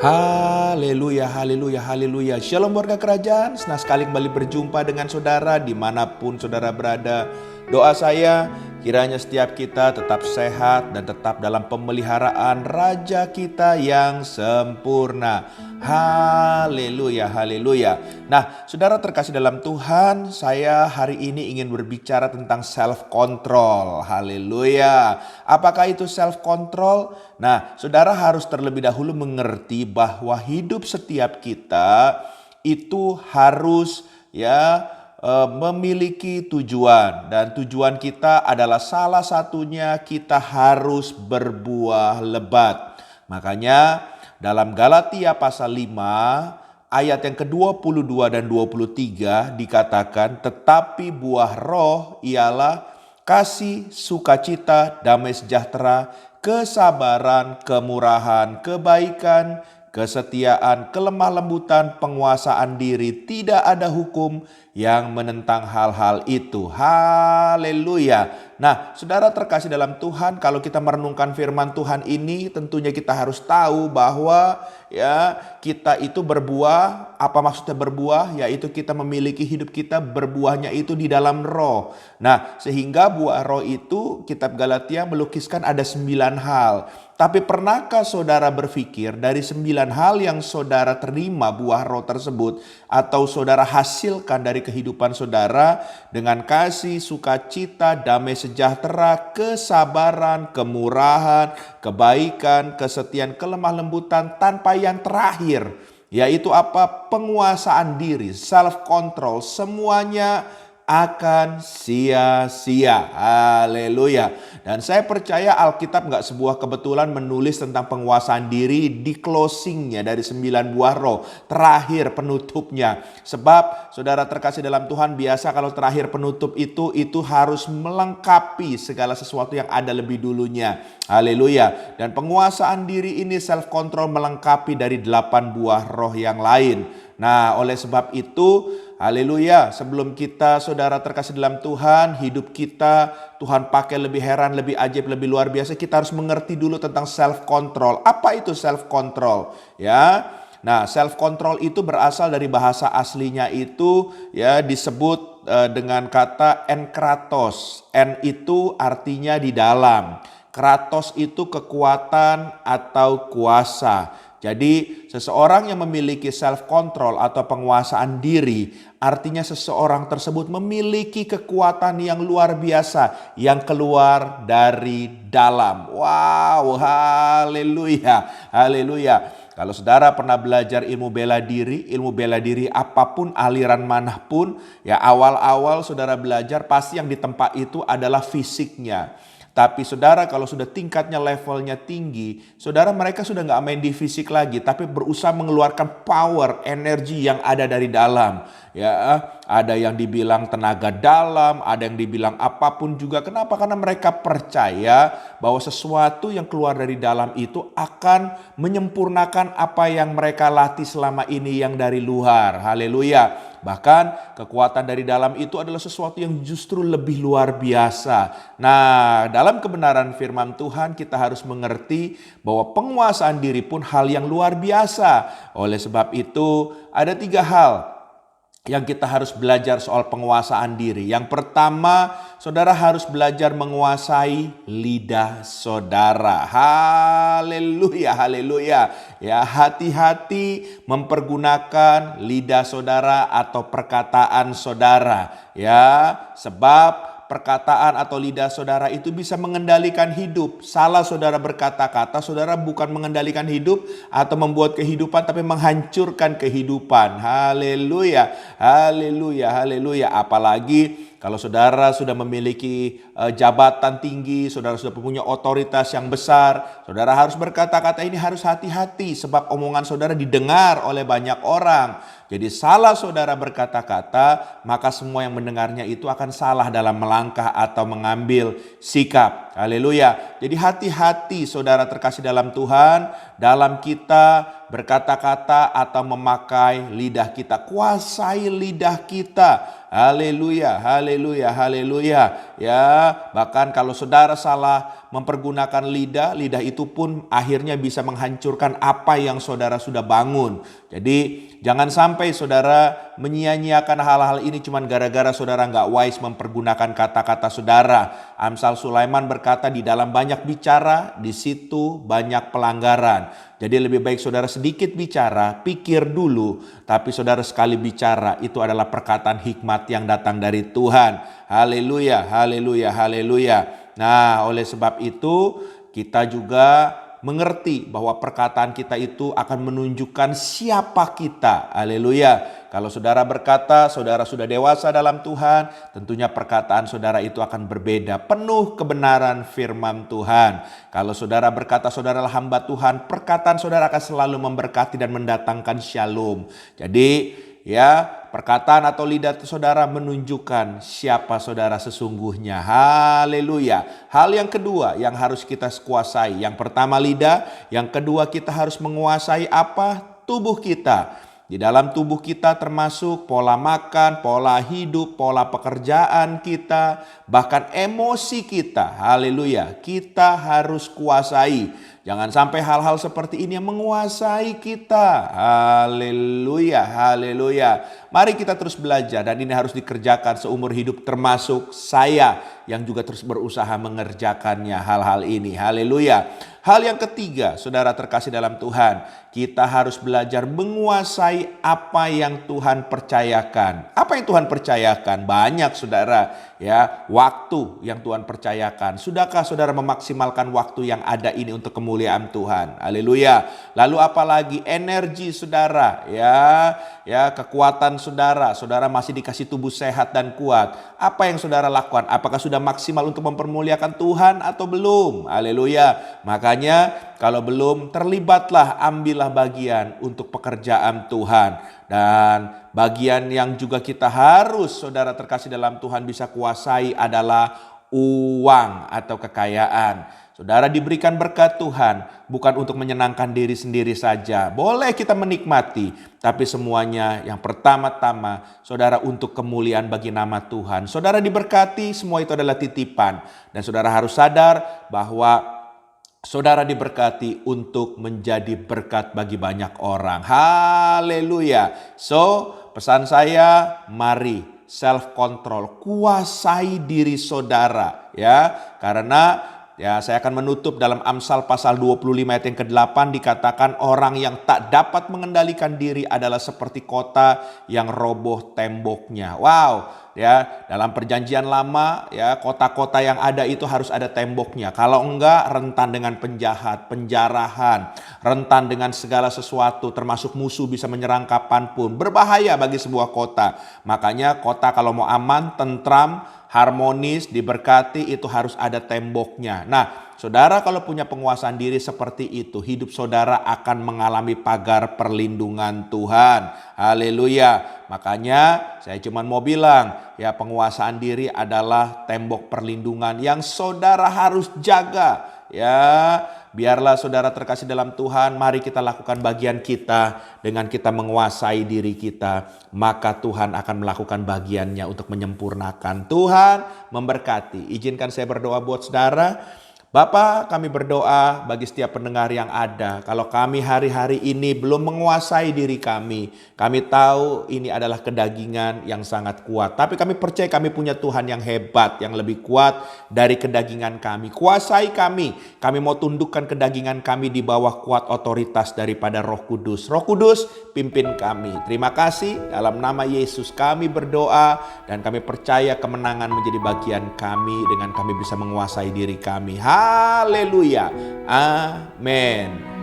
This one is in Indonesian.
Haleluya, haleluya, haleluya. Shalom warga kerajaan, senang sekali kembali berjumpa dengan saudara dimanapun saudara berada. Doa saya, kiranya setiap kita tetap sehat dan tetap dalam pemeliharaan Raja kita yang sempurna. Haleluya, haleluya. Nah, saudara terkasih dalam Tuhan, saya hari ini ingin berbicara tentang self control. Haleluya. Apakah itu self control? Nah, saudara harus terlebih dahulu mengerti bahwa hidup setiap kita itu harus memiliki tujuan, dan tujuan kita adalah salah satunya kita harus berbuah lebat. Makanya dalam Galatia pasal 5 ayat yang ke-22 dan 23 dikatakan, tetapi buah roh ialah kasih, sukacita, damai sejahtera, kesabaran, kemurahan, kebaikan, kesetiaan, kelemah lembutan, penguasaan diri. Tidak ada hukum yang menentang hal-hal itu. Haleluya. Nah, saudara terkasih dalam Tuhan, kalau kita merenungkan firman Tuhan ini, tentunya kita harus tahu bahwa kita itu berbuah. Apa maksudnya berbuah? Yaitu kita memiliki hidup kita, berbuahnya itu di dalam roh. Nah, sehingga buah roh itu kitab Galatia melukiskan ada 9 hal. Tapi pernahkah saudara berpikir dari 9 hal yang saudara terima buah roh tersebut atau saudara hasilkan dari kehidupan saudara dengan kasih, sukacita, damai sejahtera, kesabaran, kemurahan, kebaikan, kesetiaan, kelemah lembutan, tanpa yang terakhir, yaitu apa? Penguasaan diri, self control, semuanya akan sia-sia. Haleluya. Dan saya percaya Alkitab gak sebuah kebetulan menulis tentang penguasaan diri di closingnya dari 9 buah roh, terakhir penutupnya. Sebab saudara terkasih dalam Tuhan, biasa kalau terakhir penutup itu harus melengkapi segala sesuatu yang ada lebih dulunya. Haleluya. Dan penguasaan diri ini, self control, melengkapi dari 8 buah roh yang lain. Nah, oleh sebab itu, haleluya, sebelum kita saudara terkasih dalam Tuhan, hidup kita Tuhan pakai lebih heran, lebih ajaib, lebih luar biasa, kita harus mengerti dulu tentang self control. Apa itu self control? Nah, self control itu berasal dari bahasa aslinya itu disebut dengan kata enkratos. En itu artinya di dalam. Kratos itu kekuatan atau kuasa. Jadi seseorang yang memiliki self control atau penguasaan diri, artinya seseorang tersebut memiliki kekuatan yang luar biasa yang keluar dari dalam. Wow, haleluya, haleluya. Kalau saudara pernah belajar ilmu bela diri apapun aliran manapun, awal-awal saudara belajar pasti yang ditempa itu adalah fisiknya. Tapi saudara kalau sudah tingkatnya levelnya tinggi, saudara mereka sudah gak main di fisik lagi, tapi berusaha mengeluarkan power, energi yang ada dari dalam. Ada yang dibilang tenaga dalam, ada yang dibilang apapun juga. Kenapa? Karena mereka percaya bahwa sesuatu yang keluar dari dalam itu akan menyempurnakan apa yang mereka latih selama ini yang dari luar. Haleluya. Bahkan kekuatan dari dalam itu adalah sesuatu yang justru lebih luar biasa. Nah, dalam kebenaran firman Tuhan kita harus mengerti bahwa penguasaan diri pun hal yang luar biasa. Oleh sebab itu ada 3 hal yang kita harus belajar soal penguasaan diri. Yang pertama, saudara harus belajar menguasai lidah saudara. Haleluya, haleluya. Hati-hati mempergunakan lidah saudara atau perkataan saudara. Sebab perkataan atau lidah saudara itu bisa mengendalikan hidup. Salah saudara berkata-kata, saudara bukan mengendalikan hidup atau membuat kehidupan, tapi menghancurkan kehidupan. Haleluya, haleluya, haleluya. Apalagi kalau saudara sudah memiliki jabatan tinggi, saudara sudah punya otoritas yang besar, saudara harus berkata-kata ini harus hati-hati sebab omongan saudara didengar oleh banyak orang. Jadi salah saudara berkata-kata, maka semua yang mendengarnya itu akan salah dalam melangkah atau mengambil sikap. Haleluya. Jadi hati-hati saudara terkasih dalam Tuhan, dalam kita berkata-kata atau memakai lidah kita. Kuasai lidah kita. Haleluya, haleluya, haleluya. Bahkan kalau saudara salah mempergunakan lidah, lidah itu pun akhirnya bisa menghancurkan apa yang saudara sudah bangun. Jadi jangan sampai saudara menyia-nyiakan hal-hal ini cuma gara-gara saudara nggak wise mempergunakan kata-kata saudara. Amsal Sulaiman berkata, di dalam banyak bicara, di situ banyak pelanggaran. Jadi lebih baik saudara sedikit bicara, pikir dulu. Tapi saudara sekali bicara, itu adalah perkataan hikmat yang datang dari Tuhan. Haleluya, haleluya, haleluya. Nah, oleh sebab itu kita juga mengerti bahwa perkataan kita itu akan menunjukkan siapa kita. Haleluya. Kalau saudara berkata saudara sudah dewasa dalam Tuhan, tentunya perkataan saudara itu akan berbeda, penuh kebenaran firman Tuhan. Kalau saudara berkata saudara adalah hamba Tuhan, perkataan saudara akan selalu memberkati dan mendatangkan shalom. Jadi ya, perkataan atau lidah saudara menunjukkan siapa saudara sesungguhnya. Haleluya. Hal yang kedua yang harus kita kuasai. Yang pertama lidah, yang kedua kita harus menguasai apa? Tubuh kita. Di dalam tubuh kita termasuk pola makan, pola hidup, pola pekerjaan kita, bahkan emosi kita. Haleluya. Kita harus kuasai. Jangan sampai hal-hal seperti ini yang menguasai kita. Haleluya, haleluya. Mari kita terus belajar dan ini harus dikerjakan seumur hidup, termasuk saya yang juga terus berusaha mengerjakannya hal-hal ini. Haleluya. Hal yang ketiga, saudara terkasih dalam Tuhan, kita harus belajar menguasai apa yang Tuhan percayakan. Apa yang Tuhan percayakan? Banyak saudara, ya, waktu yang Tuhan percayakan. Sudahkah saudara memaksimalkan waktu yang ada ini untuk kemuliaan Tuhan? Haleluya. Lalu apalagi energi saudara, ya, kekuatan saudara. Saudara masih dikasih tubuh sehat dan kuat. Apa yang saudara lakukan? Apakah sudah maksimal untuk mempermuliakan Tuhan atau belum? Haleluya. Makanya kalau belum, terlibatlah, ambillah bagian untuk pekerjaan Tuhan. Dan bagian yang juga kita harus saudara terkasih dalam Tuhan bisa kuasai adalah uang atau kekayaan. Saudara diberikan berkat Tuhan bukan untuk menyenangkan diri sendiri saja. Boleh kita menikmati, tapi semuanya yang pertama-tama saudara untuk kemuliaan bagi nama Tuhan. Saudara diberkati, semua itu adalah titipan. Dan saudara harus sadar bahwa saudara diberkati untuk menjadi berkat bagi banyak orang. Haleluya. So, pesan saya, mari self control, kuasai diri saudara, ya. Karena saya akan menutup dalam Amsal pasal 25 ayat yang ke-8 dikatakan orang yang tak dapat mengendalikan diri adalah seperti kota yang roboh temboknya. Wow, ya, dalam perjanjian lama, ya, kota-kota yang ada itu harus ada temboknya. Kalau enggak, rentan dengan penjahat, penjarahan, rentan dengan segala sesuatu, termasuk musuh bisa menyerang kapanpun. Berbahaya bagi sebuah kota. Makanya kota kalau mau aman, tentram, harmonis, diberkati, itu harus ada temboknya. Nah, saudara kalau punya penguasaan diri seperti itu, hidup saudara akan mengalami pagar perlindungan Tuhan. Haleluya. Makanya saya cuma mau bilang, ya, penguasaan diri adalah tembok perlindungan yang saudara harus jaga. Ya, biarlah saudara terkasih dalam Tuhan, mari kita lakukan bagian kita dengan kita menguasai diri kita. Maka Tuhan akan melakukan bagiannya untuk menyempurnakan. Tuhan memberkati. Izinkan saya berdoa buat saudara. Bapa, kami berdoa bagi setiap pendengar yang ada. Kalau kami hari-hari ini belum menguasai diri kami tahu ini adalah kedagingan yang sangat kuat. Tapi kami percaya kami punya Tuhan yang hebat, yang lebih kuat dari kedagingan kami. Kuasai kami. Kami mau tundukkan kedagingan kami di bawah kuat otoritas daripada Roh Kudus. Roh Kudus, pimpin kami. Terima kasih, dalam nama Yesus kami berdoa dan kami percaya kemenangan menjadi bagian kami dengan kami bisa menguasai diri kami. Haleluya. Amin.